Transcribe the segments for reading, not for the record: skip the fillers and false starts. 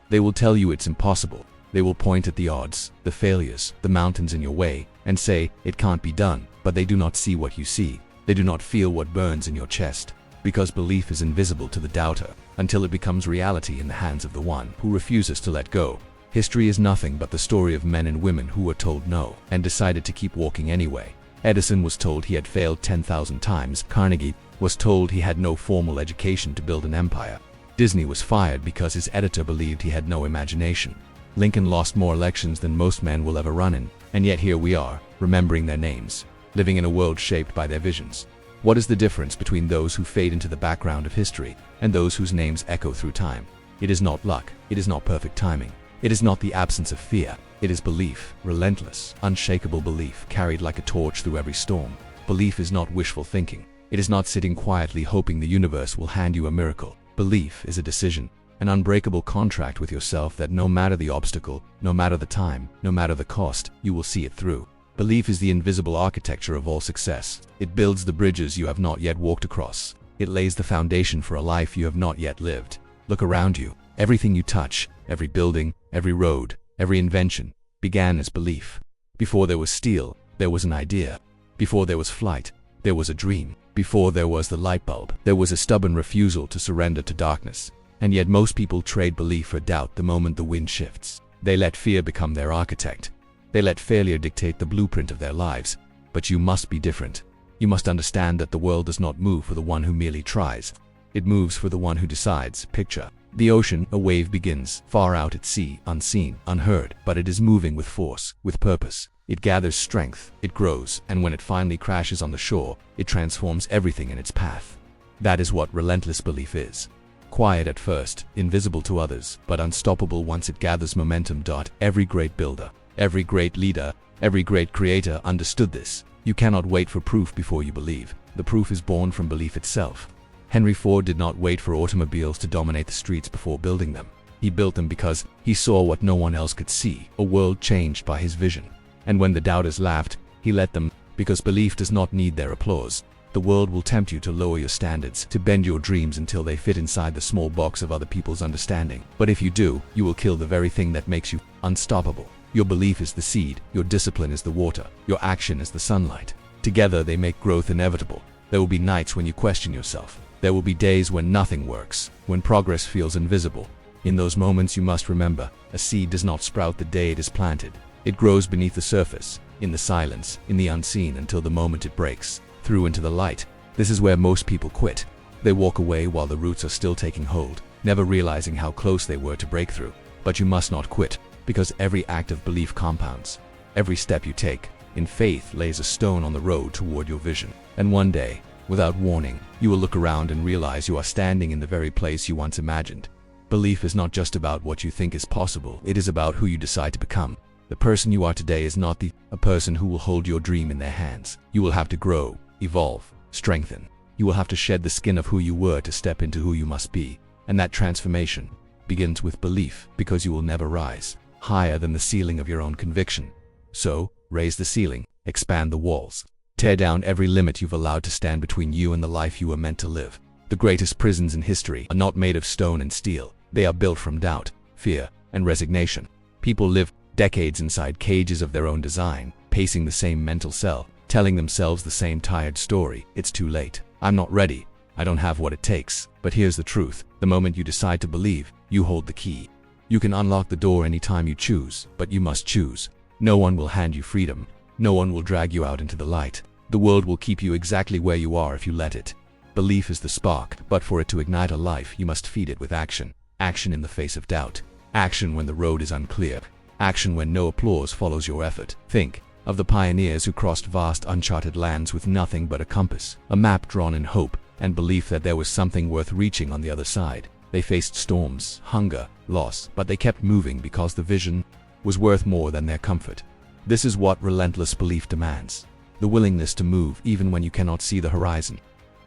They will tell you it's impossible. They will point at the odds, the failures, the mountains in your way, and say, it can't be done, but they do not see what you see. They do not feel what burns in your chest, because belief is invisible to the doubter, until it becomes reality in the hands of the one who refuses to let go. History is nothing but the story of men and women who were told no, and decided to keep walking anyway. Edison was told he had failed 10,000 times. Carnegie was told he had no formal education to build an empire. Disney was fired because his editor believed he had no imagination. Lincoln lost more elections than most men will ever run in, and yet here we are, remembering their names, living in a world shaped by their visions. What is the difference between those who fade into the background of history and those whose names echo through time? It is not luck, it is not perfect timing, it is not the absence of fear, it is belief, relentless, unshakable belief carried like a torch through every storm. Belief is not wishful thinking, it is not sitting quietly hoping the universe will hand you a miracle. Belief is a decision, an unbreakable contract with yourself that no matter the obstacle, no matter the time, no matter the cost, you will see it through. Belief is the invisible architecture of all success. It builds the bridges you have not yet walked across. It lays the foundation for a life you have not yet lived. Look around you. Everything you touch, every building, every road, every invention, began as belief. Before there was steel, there was an idea. Before there was flight, there was a dream. Before there was the light bulb, there was a stubborn refusal to surrender to darkness. And yet most people trade belief for doubt the moment the wind shifts. They let fear become their architect. They let failure dictate the blueprint of their lives. But you must be different. You must understand that the world does not move for the one who merely tries. It moves for the one who decides. Picture the ocean. A wave begins far out at sea, unseen, unheard, but it is moving with force, with purpose. It gathers strength, it grows, and when it finally crashes on the shore, it transforms everything in its path. That is what relentless belief is. Quiet at first, invisible to others, but unstoppable once it gathers momentum. Every great builder, every great leader, every great creator understood this. You cannot wait for proof before you believe. The proof is born from belief itself. Henry Ford did not wait for automobiles to dominate the streets before building them. He built them because he saw what no one else could see, a world changed by his vision. And when the doubters laughed, he let them, because belief does not need their applause. The world will tempt you to lower your standards, to bend your dreams until they fit inside the small box of other people's understanding. But if you do, you will kill the very thing that makes you unstoppable. Your belief is the seed, your discipline is the water, your action is the sunlight. Together they make growth inevitable. There will be nights when you question yourself. There will be days when nothing works, when progress feels invisible. In those moments you must remember, a seed does not sprout the day it is planted. It grows beneath the surface, in the silence, in the unseen, until the moment it breaks through into the light. This is where most people quit. They walk away while the roots are still taking hold, never realizing how close they were to breakthrough. But you must not quit, because every act of belief compounds. Every step you take in faith lays a stone on the road toward your vision. And one day, without warning, you will look around and realize you are standing in the very place you once imagined. Belief is not just about what you think is possible, it is about who you decide to become. The person you are today is not a person who will hold your dream in their hands. You will have to grow, evolve, strengthen. You will have to shed the skin of who you were to step into who you must be. And that transformation begins with belief, because you will never rise higher than the ceiling of your own conviction. So, raise the ceiling, expand the walls. Tear down every limit you've allowed to stand between you and the life you were meant to live. The greatest prisons in history are not made of stone and steel. They are built from doubt, fear, and resignation. People live decades inside cages of their own design, pacing the same mental cell, telling themselves the same tired story. It's too late. I'm not ready. I don't have what it takes. But here's the truth. The moment you decide to believe, you hold the key. You can unlock the door anytime you choose, but you must choose. No one will hand you freedom. No one will drag you out into the light. The world will keep you exactly where you are if you let it. Belief is the spark, but for it to ignite a life, you must feed it with action. Action in the face of doubt. Action when the road is unclear. Action when no applause follows your effort. Think of the pioneers who crossed vast uncharted lands with nothing but a compass, a map drawn in hope, and belief that there was something worth reaching on the other side. They faced storms, hunger, loss, but they kept moving because the vision was worth more than their comfort. This is what relentless belief demands. The willingness to move even when you cannot see the horizon.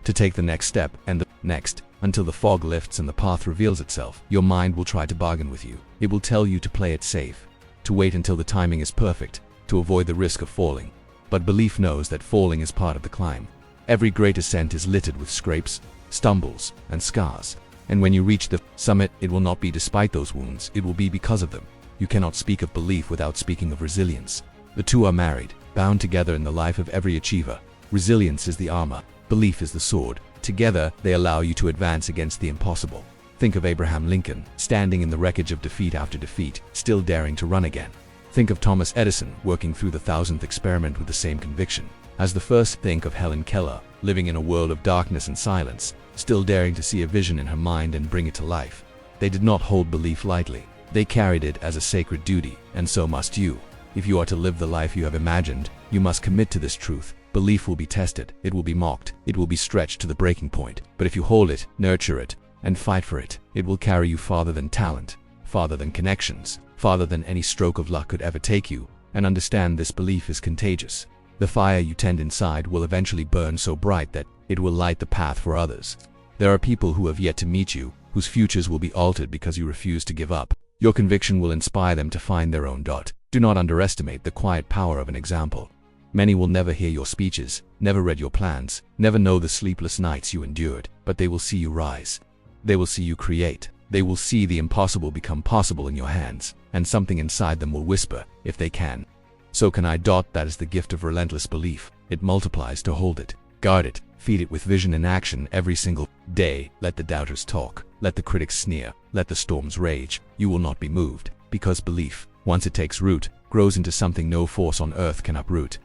To take the next step and the next, until the fog lifts and the path reveals itself. Your mind will try to bargain with you. It will tell you to play it safe, to wait until the timing is perfect, to avoid the risk of falling. But belief knows that falling is part of the climb. Every great ascent is littered with scrapes, stumbles, and scars. And when you reach the summit, it will not be despite those wounds, it will be because of them. You cannot speak of belief without speaking of resilience. The two are married, bound together in the life of every achiever. Resilience is the armor, belief is the sword. Together, they allow you to advance against the impossible. Think of Abraham Lincoln, standing in the wreckage of defeat after defeat, still daring to run again. Think of Thomas Edison, working through the 1000th experiment with the same conviction. As the first, think of Helen Keller, living in a world of darkness and silence, still daring to see a vision in her mind and bring it to life. They did not hold belief lightly. They carried it as a sacred duty, and so must you. If you are to live the life you have imagined, you must commit to this truth. Belief will be tested, it will be mocked, it will be stretched to the breaking point. But if you hold it, nurture it, and fight for it, it will carry you farther than talent, farther than connections, farther than any stroke of luck could ever take you. And understand, this belief is contagious. The fire you tend inside will eventually burn so bright that it will light the path for others. There are people who have yet to meet you, whose futures will be altered because you refuse to give up. Your conviction will inspire them to find their own dot. Do not underestimate the quiet power of an example. Many will never hear your speeches, never read your plans, never know the sleepless nights you endured, but they will see you rise. They will see you create. They will see the impossible become possible in your hands, and something inside them will whisper, if they can. So can I. That is the gift of relentless belief. It multiplies to hold it, guard it, feed it with vision and action every single day. Let the doubters talk, let the critics sneer, let the storms rage. You will not be moved, because belief, once it takes root, grows into something no force on earth can uproot.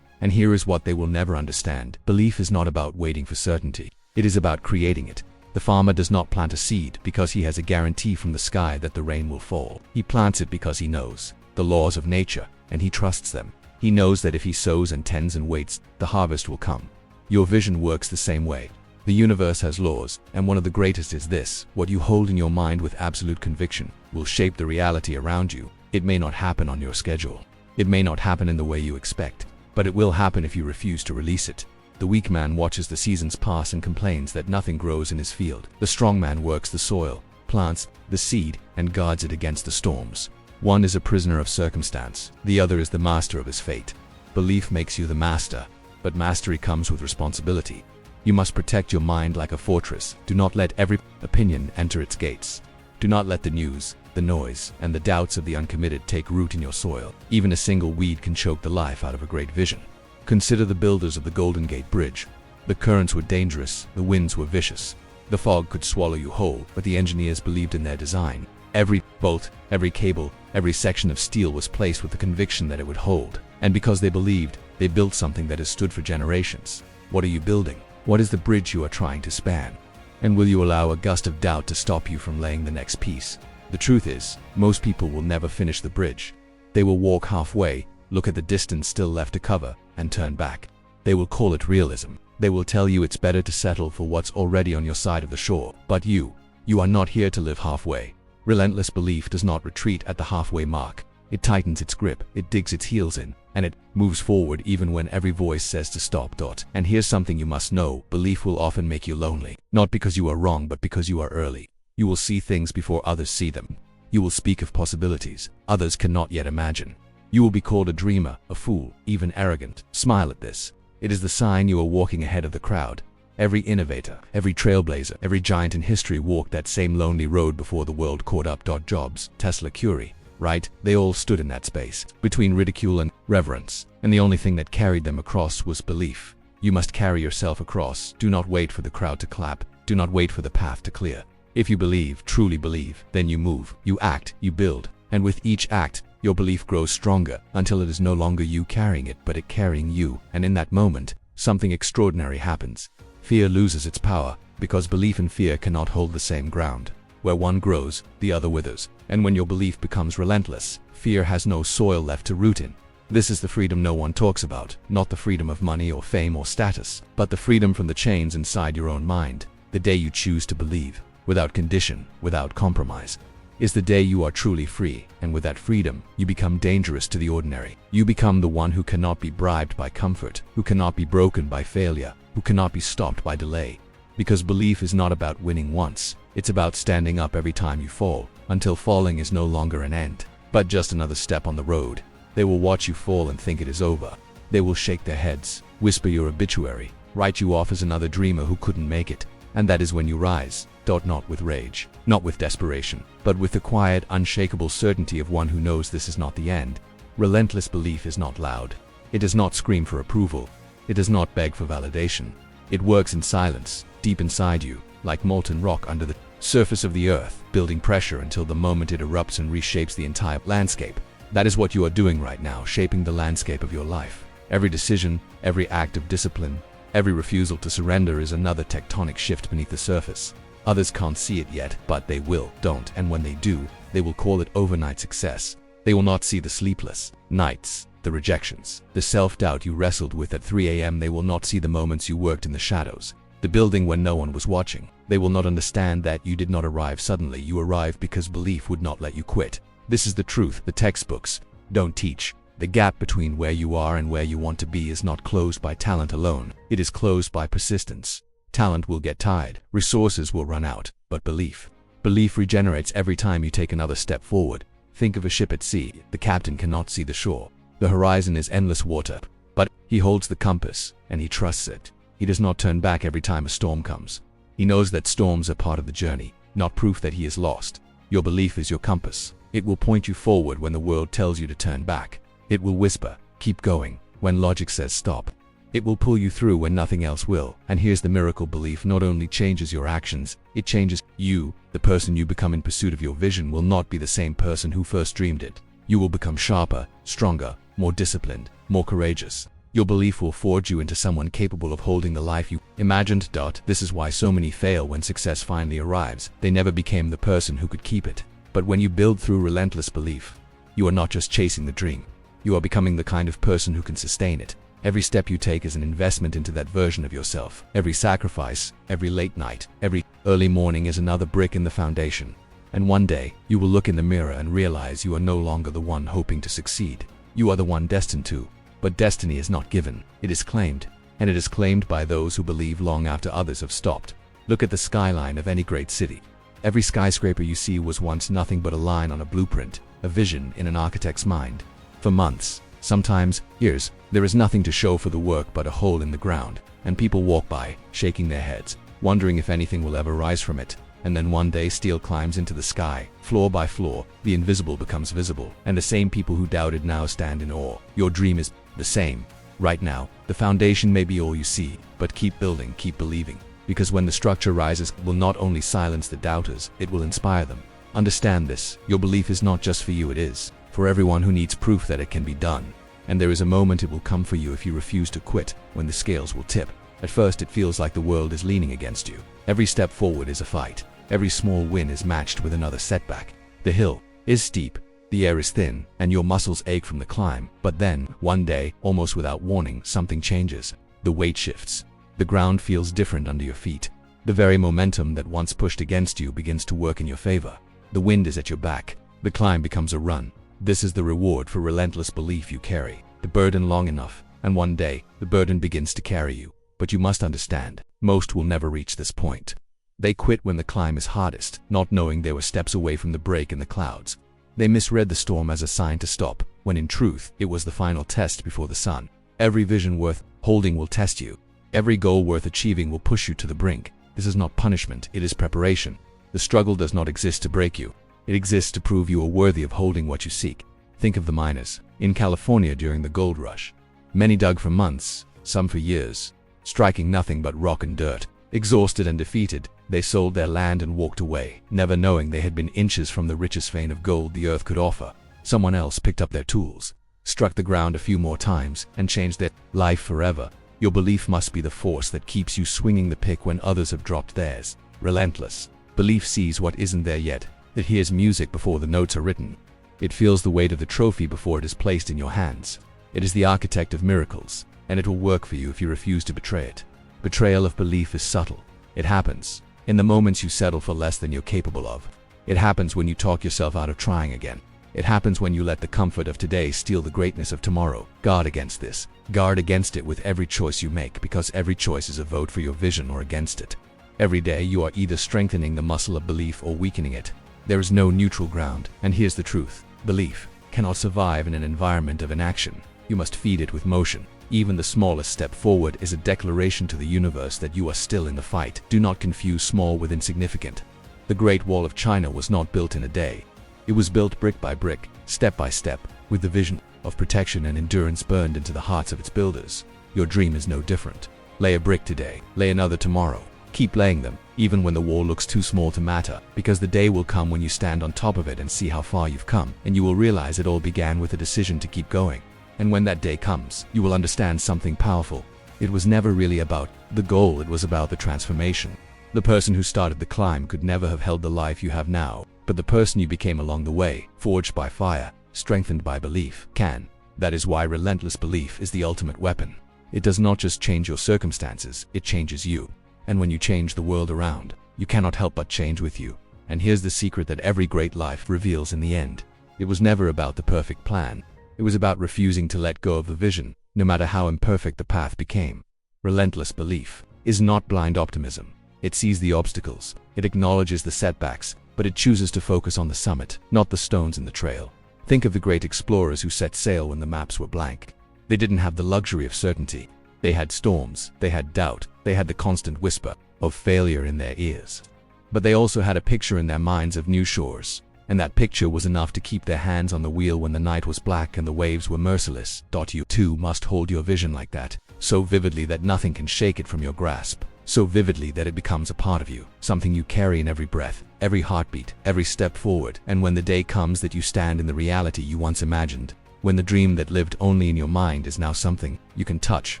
And here is what they will never understand. Belief is not about waiting for certainty. It is about creating it. The farmer does not plant a seed because he has a guarantee from the sky that the rain will fall. He plants it because he knows the laws of nature, and he trusts them. He knows that if he sows and tends and waits, the harvest will come. Your vision works the same way. The universe has laws, and one of the greatest is this: what you hold in your mind with absolute conviction will shape the reality around you. It may not happen on your schedule. It may not happen in the way you expect, but it will happen if you refuse to release it. The weak man watches the seasons pass and complains that nothing grows in his field. The strong man works the soil, plants the seed, and guards it against the storms. One is a prisoner of circumstance, the other is the master of his fate. Belief makes you the master, but mastery comes with responsibility. You must protect your mind like a fortress. Do not let every opinion enter its gates. Do not let the news, the noise, and the doubts of the uncommitted take root in your soil. Even a single weed can choke the life out of a great vision. Consider the builders of the Golden Gate Bridge. The currents were dangerous, the winds were vicious. The fog could swallow you whole, but the engineers believed in their design. Every bolt, every cable, every section of steel was placed with the conviction that it would hold. And because they believed, they built something that has stood for generations. What are you building? What is the bridge you are trying to span? And will you allow a gust of doubt to stop you from laying the next piece? The truth is, most people will never finish the bridge. They will walk halfway, look at the distance still left to cover, and turn back. They will call it realism. They will tell you it's better to settle for what's already on your side of the shore. But you are not here to live halfway. Relentless belief does not retreat at the halfway mark. It tightens its grip, it digs its heels in, and it moves forward even when every voice says to stop. And here's something you must know: belief will often make you lonely. Not because you are wrong, but because you are early. You will see things before others see them. You will speak of possibilities others cannot yet imagine. You will be called a dreamer, a fool, even arrogant. Smile at this. It is the sign you are walking ahead of the crowd. Every innovator, every trailblazer, every giant in history walked that same lonely road before the world caught up. Jobs, Tesla, Curie, right? They all stood in that space, between ridicule and reverence, and the only thing that carried them across was belief. You must carry yourself across. Do not wait for the crowd to clap. Do not wait for the path to clear. If you believe, truly believe, then you move, you act, you build, and with each act, your belief grows stronger until it is no longer you carrying it, but it carrying you. And in that moment, something extraordinary happens. Fear loses its power, because belief and fear cannot hold the same ground. Where one grows, the other withers. And when your belief becomes relentless, fear has no soil left to root in. This is the freedom no one talks about, not the freedom of money or fame or status, but the freedom from the chains inside your own mind. The day you choose to believe, without condition, without compromise, is the day you are truly free, and with that freedom, you become dangerous to the ordinary. You become the one who cannot be bribed by comfort, who cannot be broken by failure, who cannot be stopped by delay. Because belief is not about winning once, it's about standing up every time you fall, until falling is no longer an end, but just another step on the road. They will watch you fall and think it is over. They will shake their heads, whisper your obituary, write you off as another dreamer who couldn't make it. And that is when you rise, not with rage, not with desperation, but with the quiet, unshakable certainty of one who knows this is not the end. Relentless belief is not loud. It does not scream for approval. It does not beg for validation. It works in silence, deep inside you, like molten rock under the surface of the earth, building pressure until the moment it erupts and reshapes the entire landscape. That is what you are doing right now, shaping the landscape of your life. Every decision, every act of discipline, every refusal to surrender is another tectonic shift beneath the surface. Others can't see it yet, but they will, and when they do, they will call it overnight success. They will not see the sleepless nights, the rejections, the self-doubt you wrestled with at 3 a.m. They will not see the moments you worked in the shadows, the building when no one was watching. They will not understand that you did not arrive suddenly. You arrived because belief would not let you quit. This is the truth the textbooks don't teach. The gap between where you are and where you want to be is not closed by talent alone. It is closed by persistence. Talent will get tired, resources will run out, but belief regenerates every time you take another step forward. Think of a ship at sea. The captain cannot see the shore. The horizon is endless water, but he holds the compass and he trusts it. He does not turn back every time a storm comes. He knows that storms are part of the journey, not proof that he is lost. Your belief is your compass. It will point you forward when the world tells you to turn back. It will whisper, "Keep going," when logic says stop. It will pull you through when nothing else will. And here's the miracle: belief not only changes your actions, it changes you. The person you become in pursuit of your vision will not be the same person who first dreamed it. You will become sharper, stronger, more disciplined, more courageous. Your belief will forge you into someone capable of holding the life you imagined. This is why so many fail when success finally arrives. They never became the person who could keep it. But when you build through relentless belief, you are not just chasing the dream. You are becoming the kind of person who can sustain it. Every step you take is an investment into that version of yourself. Every sacrifice, every late night, every early morning is another brick in the foundation. And one day, you will look in the mirror and realize you are no longer the one hoping to succeed. You are the one destined to. But destiny is not given, it is claimed. And it is claimed by those who believe long after others have stopped. Look at the skyline of any great city. Every skyscraper you see was once nothing but a line on a blueprint, a vision in an architect's mind. For months, sometimes years, there is nothing to show for the work but a hole in the ground, and people walk by, shaking their heads, wondering if anything will ever rise from it. And then one day steel climbs into the sky, floor by floor, the invisible becomes visible, and the same people who doubted now stand in awe. Your dream is the same. Right now, the foundation may be all you see, but keep building, keep believing. Because when the structure rises, it will not only silence the doubters, it will inspire them. Understand this: your belief is not just for you, it is for everyone who needs proof that it can be done. And there is a moment it will come for you if you refuse to quit, when the scales will tip. At first it feels like the world is leaning against you. Every step forward is a fight. Every small win is matched with another setback. The hill is steep, the air is thin, and your muscles ache from the climb. But then, one day, almost without warning, something changes. The weight shifts. The ground feels different under your feet. The very momentum that once pushed against you begins to work in your favor. The wind is at your back. The climb becomes a run. This is the reward for relentless belief. You carry the burden long enough, and one day, the burden begins to carry you. But you must understand, most will never reach this point. They quit when the climb is hardest, not knowing they were steps away from the break in the clouds. They misread the storm as a sign to stop, when in truth, it was the final test before the sun. Every vision worth holding will test you. Every goal worth achieving will push you to the brink. This is not punishment, it is preparation. The struggle does not exist to break you. It exists to prove you are worthy of holding what you seek. Think of the miners in California during the gold rush. Many dug for months, some for years, striking nothing but rock and dirt. Exhausted and defeated, they sold their land and walked away, never knowing they had been inches from the richest vein of gold the earth could offer. Someone else picked up their tools, struck the ground a few more times, and changed their life forever. Your belief must be the force that keeps you swinging the pick when others have dropped theirs. Relentless belief sees what isn't there yet. It hears music before the notes are written. It feels the weight of the trophy before it is placed in your hands. It is the architect of miracles, and it will work for you if you refuse to betray it. Betrayal of belief is subtle. It happens in the moments you settle for less than you're capable of. It happens when you talk yourself out of trying again. It happens when you let the comfort of today steal the greatness of tomorrow. Guard against this. Guard against it with every choice you make, because every choice is a vote for your vision or against it. Every day you are either strengthening the muscle of belief or weakening it. There is no neutral ground, and here's the truth. Belief cannot survive in an environment of inaction. You must feed it with motion. Even the smallest step forward is a declaration to the universe that you are still in the fight. Do not confuse small with insignificant. The Great Wall of China was not built in a day. It was built brick by brick, step by step, with the vision of protection and endurance burned into the hearts of its builders. Your dream is no different. Lay a brick today, lay another tomorrow. Keep laying them, even when the wall looks too small to matter, because the day will come when you stand on top of it and see how far you've come, and you will realize it all began with a decision to keep going. And when that day comes, you will understand something powerful. It was never really about the goal, it was about the transformation. The person who started the climb could never have held the life you have now, but the person you became along the way, forged by fire, strengthened by belief, can. That is why relentless belief is the ultimate weapon. It does not just change your circumstances, it changes you. And when you change the world around, you cannot help but change with you. And here's the secret that every great life reveals in the end. It was never about the perfect plan. It was about refusing to let go of the vision, no matter how imperfect the path became. Relentless belief is not blind optimism. It sees the obstacles, it acknowledges the setbacks, but it chooses to focus on the summit, not the stones in the trail. Think of the great explorers who set sail when the maps were blank. They didn't have the luxury of certainty. They had storms, they had doubt, they had the constant whisper of failure in their ears. But they also had a picture in their minds of new shores, and that picture was enough to keep their hands on the wheel when the night was black and the waves were merciless. You too must hold your vision like that, so vividly that nothing can shake it from your grasp, so vividly that it becomes a part of you, something you carry in every breath, every heartbeat, every step forward. And when the day comes that you stand in the reality you once imagined, when the dream that lived only in your mind is now something you can touch,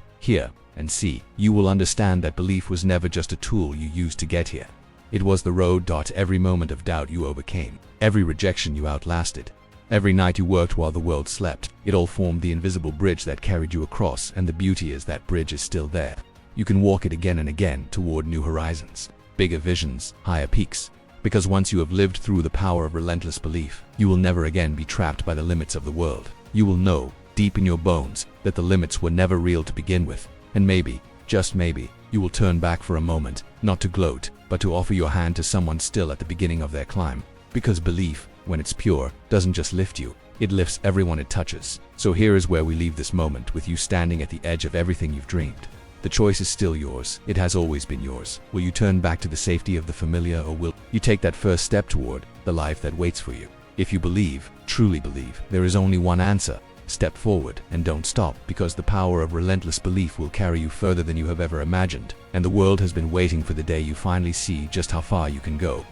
hear, and see, you will understand that belief was never just a tool you used to get here. It was the road. Every moment of doubt you overcame, every rejection you outlasted, every night you worked while the world slept, it all formed the invisible bridge that carried you across, and the beauty is that bridge is still there. You can walk it again and again toward new horizons, bigger visions, higher peaks, because once you have lived through the power of relentless belief, you will never again be trapped by the limits of the world. You will know, deep in your bones, that the limits were never real to begin with, and maybe, just maybe, you will turn back for a moment, not to gloat, but to offer your hand to someone still at the beginning of their climb. Because belief, when it's pure, doesn't just lift you, it lifts everyone it touches. So here is where we leave this moment, with you standing at the edge of everything you've dreamed. The choice is still yours. It has always been yours. Will you turn back to the safety of the familiar, or will you take that first step toward the life that waits for you? If you believe, truly believe, there is only one answer. Step forward and don't stop, because the power of relentless belief will carry you further than you have ever imagined, and the world has been waiting for the day you finally see just how far you can go.